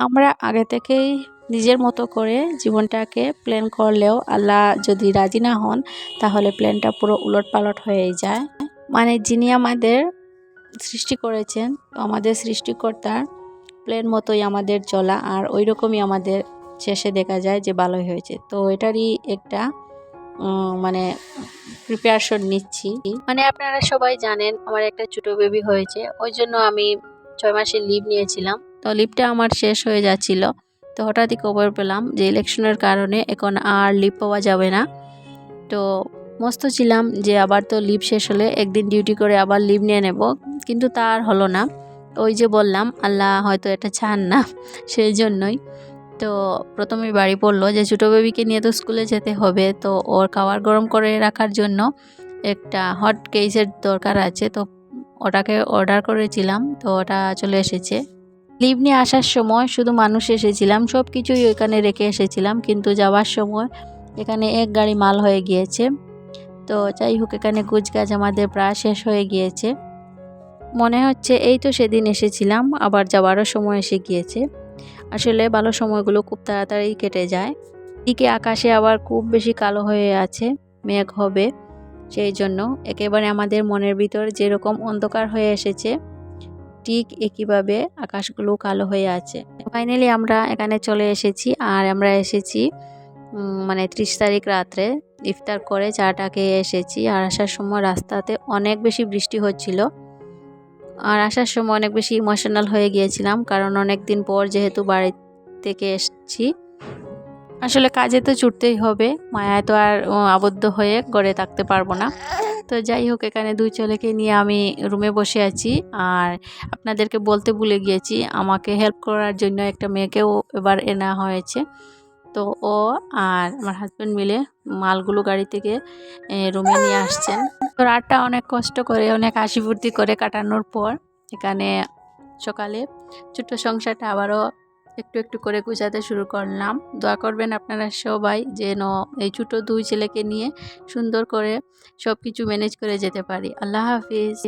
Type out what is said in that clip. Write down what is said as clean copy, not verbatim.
আমরা আগে থেকেই নিজের মতো করে জীবনটাকে প্ল্যান করলেও আল্লাহ যদি রাজি না হন তাহলে প্ল্যানটা পুরো উলটপালট হয়ে যায়। মানে যিনি আমাদের সৃষ্টি করেছেন, আমাদের সৃষ্টিকর্তার প্ল্যান মতোই আমাদের চলা, আর ওই রকমই আমাদের শেষে দেখা যায় যে ভালোই হয়েছে। তো এটারই একটা মানে প্রিপারেশন নিচ্ছি। মানে আপনারা সবাই জানেন আমার একটা ছোট বেবি হয়েছে, ওই জন্য আমি 6 মাসের লিভ নিয়েছিলাম। তো লিভটা আমার শেষ হয়ে যাচ্ছিল, তো হঠাৎই খবর পেলাম যে ইলেকশনের কারণে এখন আর লিভ পাওয়া যাবে না। তো মস্ত ছিলাম যে আবার তো লিভ শেষ হলে একদিন ডিউটি করে আবার লিভ নিয়ে নেব, কিন্তু তা আর হলো না। ওই যে বললাম আল্লাহ হয়তো এটা চান না, সেই জন্যই। তো প্রথমে বাড়ি পড়লো যে ছোটো বেবিকে নিয়ে তো স্কুলে যেতে হবে, তো ওর খাবার গরম করে রাখার জন্য একটা হট কেসের দরকার আছে। তো ওটাকে অর্ডার করেছিলাম, তো ওটা চলে এসেছে। লিভ নিয়ে আসার সময় শুধু মানুষ এসেছিলাম, সব কিছুই ওইখানে রেখে এসেছিলাম, কিন্তু যাওয়ার সময় এখানে এক গাড়ি মাল হয়ে গিয়েছে। তো যাই হোক, এখানে গুছগাছ আমাদের প্রায় শেষ হয়ে গিয়েছে। মনে হচ্ছে এই তো সেদিন এসেছিলাম, আবার যাওয়ারও সময় এসে গিয়েছে। আসলে ভালো সময়গুলো খুব তাড়াতাড়ি কেটে যায়। এদিকে আকাশে আবার খুব বেশি কালো হয়ে আছে, মেঘ হবে, সেই জন্য একেবারে আমাদের মনের ভিতর যেরকম অন্ধকার হয়ে এসেছে ঠিক একইভাবে আকাশগুলো কালো হয়ে আছে। ফাইনালি আমরা এখানে চলে এসেছি, আর আমরা এসেছি মানে 30 তারিখ রাত্রে ইফতার করে চাটা খেয়ে এসেছি। আর আসার সময় রাস্তাতে অনেক বেশি বৃষ্টি হচ্ছিল, আর আসার সময় অনেক বেশি ইমোশনাল হয়ে গিয়েছিলাম, কারণ অনেক দিন পর যেহেতু বাড়ি থেকে এসেছি। আসলে কাজে তো ছুটতেই হবে, মায়ায় তো আর আবদ্ধ হয়ে ঘরে থাকতে পারবো না। তো যাই হোক, এখানে দুই ছেলেকে নিয়ে আমি রুমে বসে আছি। আর আপনাদেরকে বলতে ভুলে গিয়েছি, আমাকে হেল্প করার জন্য একটা মেয়েকেও এবার এনা হয়েছে। তো ও আর আমার হাজব্যান্ড মিলে মালগুলো গাড়ি থেকে রুমে নিয়ে আসছেন। তো রাতটা অনেক কষ্ট করে, অনেক হাসি ফুর্তি করে কাটানোর পর এখানে সকালে ছোট্ট সংসারটা আবারও একটু একটু করে গুছাতে শুরু করলাম। দোয়া করবেন আপনারা সবাই যেন এই ছোট দুই ছেলেকে নিয়ে সুন্দর করে সব কিছু ম্যানেজ করে যেতে পারি। আল্লাহ হাফিজ।